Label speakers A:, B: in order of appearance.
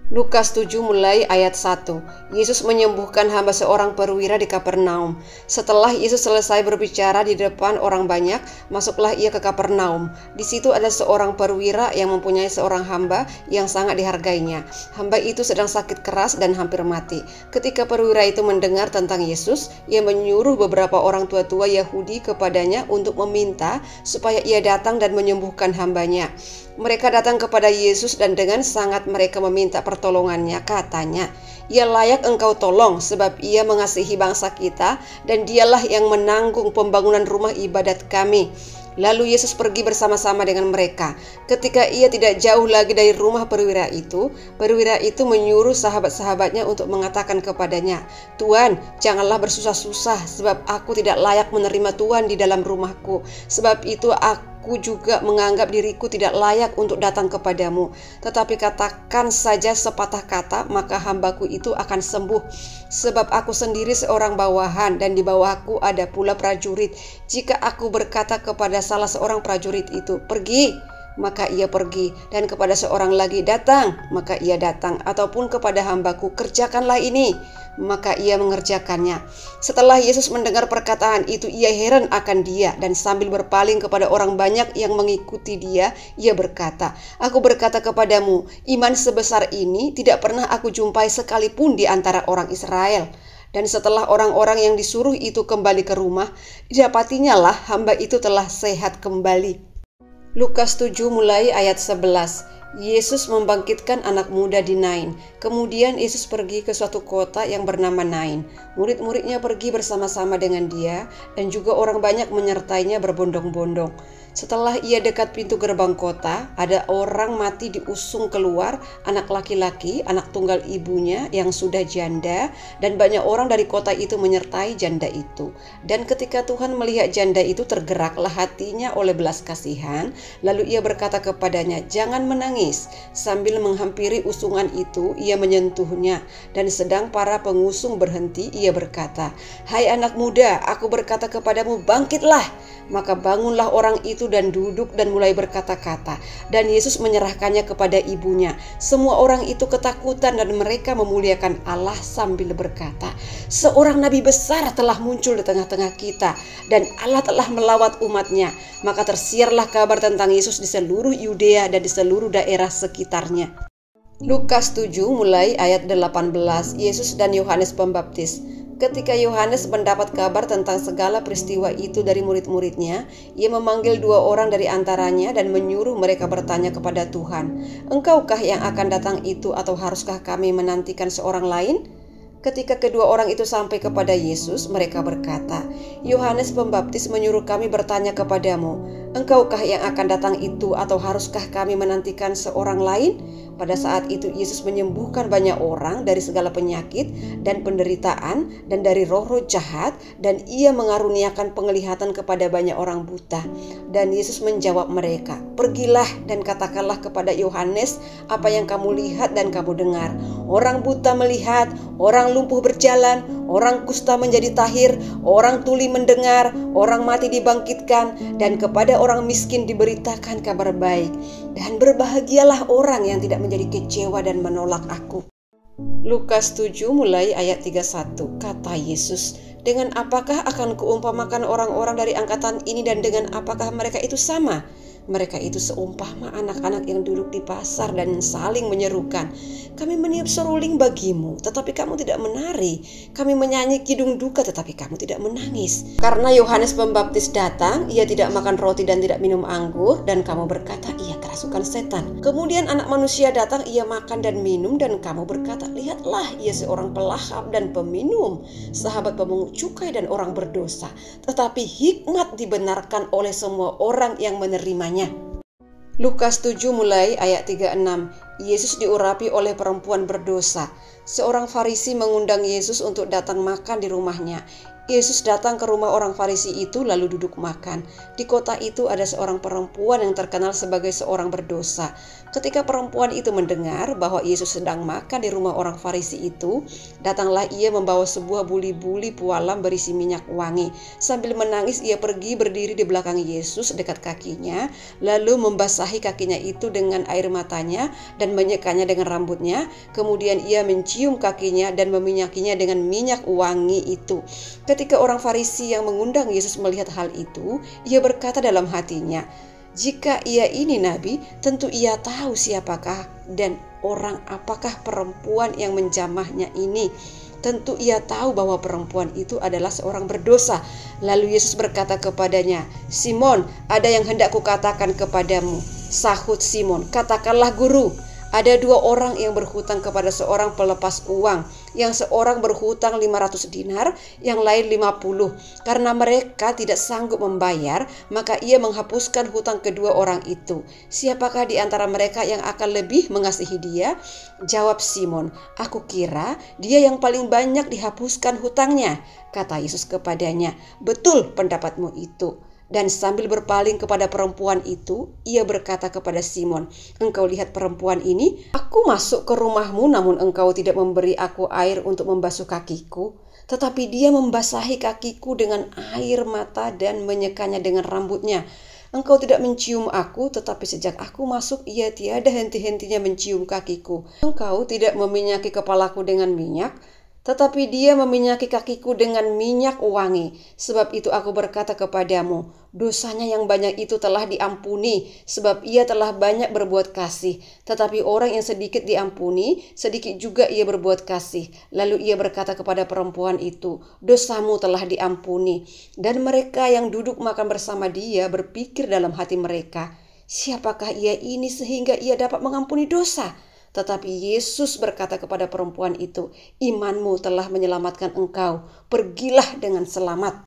A: Lukas 7 mulai ayat 1. Yesus menyembuhkan hamba seorang perwira di Kapernaum. Setelah Yesus selesai berbicara di depan orang banyak, masuklah ia ke Kapernaum. Di situ ada seorang perwira yang mempunyai seorang hamba yang sangat dihargainya. Hamba itu sedang sakit keras dan hampir mati. Ketika perwira itu mendengar tentang Yesus, ia menyuruh beberapa orang tua-tua Yahudi kepadanya untuk meminta supaya ia datang dan menyembuhkan hambanya. Mereka datang kepada Yesus dan dengan sangat mereka meminta pertolongannya. Katanya, "Ia layak engkau tolong sebab ia mengasihi bangsa kita dan dialah yang menanggung pembangunan rumah ibadat kami." Lalu Yesus pergi bersama-sama dengan mereka. Ketika ia tidak jauh lagi dari rumah perwira itu menyuruh sahabat-sahabatnya untuk mengatakan kepadanya, "Tuan, janganlah bersusah-susah sebab aku tidak layak menerima Tuan di dalam rumahku. Sebab itu aku juga menganggap diriku tidak layak untuk datang kepadamu. Tetapi katakan saja sepatah kata, maka hambaku itu akan sembuh. Sebab aku sendiri seorang bawahan dan di bawahku ada pula prajurit. Jika aku berkata kepada salah seorang prajurit itu, 'Pergi,' maka ia pergi, dan kepada seorang lagi, 'Datang,' maka ia datang, ataupun kepada hambaku, 'Kerjakanlah ini,' maka ia mengerjakannya." Setelah Yesus mendengar perkataan itu, ia heran akan dia, dan sambil berpaling kepada orang banyak yang mengikuti dia, ia berkata, "Aku berkata kepadamu, iman sebesar ini tidak pernah aku jumpai sekalipun di antara orang Israel." Dan setelah orang-orang yang disuruh itu kembali ke rumah, didapatinya lah hamba itu telah sehat kembali. Lukas 7 mulai ayat 11. Yesus membangkitkan anak muda di Nain. Kemudian Yesus pergi ke suatu kota yang bernama Nain. Murid-muridnya pergi bersama-sama dengan dia, dan juga orang banyak menyertainya berbondong-bondong. Setelah ia dekat pintu gerbang kota, ada orang mati diusung keluar, anak laki-laki, anak tunggal ibunya yang sudah janda, dan banyak orang dari kota itu menyertai janda itu. Dan ketika Tuhan melihat janda itu, tergeraklah hatinya oleh belas kasihan, lalu ia berkata kepadanya, "Jangan menangis." Sambil menghampiri usungan itu, ia menyentuhnya, dan sedang para pengusung berhenti, ia berkata, "Hai anak muda, aku berkata kepadamu, bangkitlah." Maka bangunlah orang itu dan duduk dan mulai berkata-kata. Dan Yesus menyerahkannya kepada ibunya. Semua orang itu ketakutan dan mereka memuliakan Allah sambil berkata, "Seorang nabi besar telah muncul di tengah-tengah kita, dan Allah telah melawat umatnya." Maka tersiarlah kabar tentang Yesus di seluruh Yudea dan di seluruh daerah sekitarnya. Lukas 7 mulai ayat 18. Yesus dan Yohanes Pembaptis. Ketika Yohanes mendapat kabar tentang segala peristiwa itu dari murid-muridnya, ia memanggil 2 orang dari antaranya dan menyuruh mereka bertanya kepada Tuhan, "Engkaukah yang akan datang itu, atau haruskah kami menantikan seorang lain?" Ketika kedua orang itu sampai kepada Yesus, mereka berkata, "Yohanes Pembaptis menyuruh kami bertanya kepadamu, engkaukah yang akan datang itu, atau haruskah kami menantikan seorang lain?" Pada saat itu Yesus menyembuhkan banyak orang dari segala penyakit dan penderitaan dan dari roh-roh jahat, dan ia mengaruniakan penglihatan kepada banyak orang buta. Dan Yesus menjawab mereka, "Pergilah dan katakanlah kepada Yohanes apa yang kamu lihat dan kamu dengar. Orang buta melihat, orang lumpuh berjalan, orang kusta menjadi tahir, orang tuli mendengar, orang mati dibangkitkan, dan kepada orang miskin diberitakan kabar baik. Dan berbahagialah orang yang tidak menjadi kecewa dan menolak aku." Lukas 7 mulai ayat 31. Kata Yesus, "Dengan apakah akan kuumpamakan orang-orang dari angkatan ini, dan dengan apakah mereka itu sama? Mereka itu seumpama anak-anak yang duduk di pasar dan saling menyerukan, 'Kami meniup seruling bagimu, tetapi kamu tidak menari. Kami menyanyi kidung duka, tetapi kamu tidak menangis.' Karena Yohanes Pembaptis datang, ia tidak makan roti dan tidak minum anggur, dan kamu berkata, 'Ia kerasukan setan.' Kemudian Anak Manusia datang, ia makan dan minum, dan kamu berkata, 'Lihatlah, ia seorang pelahap dan peminum, sahabat pemungut cukai dan orang berdosa.' Tetapi hikmat dibenarkan oleh semua orang yang menerimanya." Lukas 7 mulai ayat 36. Yesus diurapi oleh perempuan berdosa. Seorang Farisi mengundang Yesus untuk datang makan di rumahnya. Yesus datang ke rumah orang Farisi itu lalu duduk makan. Di kota itu ada seorang perempuan yang terkenal sebagai seorang berdosa. Ketika perempuan itu mendengar bahwa Yesus sedang makan di rumah orang Farisi itu, datanglah ia membawa sebuah buli-buli pualam berisi minyak wangi. Sambil menangis ia pergi berdiri di belakang Yesus dekat kakinya, lalu membasahi kakinya itu dengan air matanya dan menyekanya dengan rambutnya. Kemudian ia mencium kakinya dan meminyakinya dengan minyak wangi itu. Ketika orang Farisi yang mengundang Yesus melihat hal itu, ia berkata dalam hatinya, "Jika ia ini nabi, tentu ia tahu siapakah dan orang apakah perempuan yang menjamahnya ini. Tentu ia tahu bahwa perempuan itu adalah seorang berdosa." Lalu Yesus berkata kepadanya, "Simon, ada yang hendak kukatakan kepadamu." Sahut Simon, "Katakanlah guru." Ada dua orang yang berhutang kepada seorang pelepas uang. Yang seorang berhutang 500 dinar, yang lain 50. Karena mereka tidak sanggup membayar, maka ia menghapuskan hutang kedua orang itu. "Siapakah di antara mereka yang akan lebih mengasihi dia?" Jawab Simon, "Aku kira dia yang paling banyak dihapuskan hutangnya." Kata Yesus kepadanya, "Betul pendapatmu itu." Dan sambil berpaling kepada perempuan itu, ia berkata kepada Simon, "Engkau lihat perempuan ini? Aku masuk ke rumahmu, namun engkau tidak memberi aku air untuk membasuh kakiku. Tetapi dia membasahi kakiku dengan air mata dan menyekanya dengan rambutnya. Engkau tidak mencium aku, tetapi sejak aku masuk, ia tiada henti-hentinya mencium kakiku. Engkau tidak meminyaki kepalaku dengan minyak, tetapi dia meminyaki kakiku dengan minyak wangi. Sebab itu aku berkata kepadamu, dosanya yang banyak itu telah diampuni, sebab ia telah banyak berbuat kasih. Tetapi orang yang sedikit diampuni, sedikit juga ia berbuat kasih." Lalu ia berkata kepada perempuan itu, "Dosamu telah diampuni." Dan mereka yang duduk makan bersama dia berpikir dalam hati mereka, "Siapakah ia ini sehingga ia dapat mengampuni dosa?" Tetapi Yesus berkata kepada perempuan itu, "Imanmu telah menyelamatkan engkau. Pergilah dengan selamat."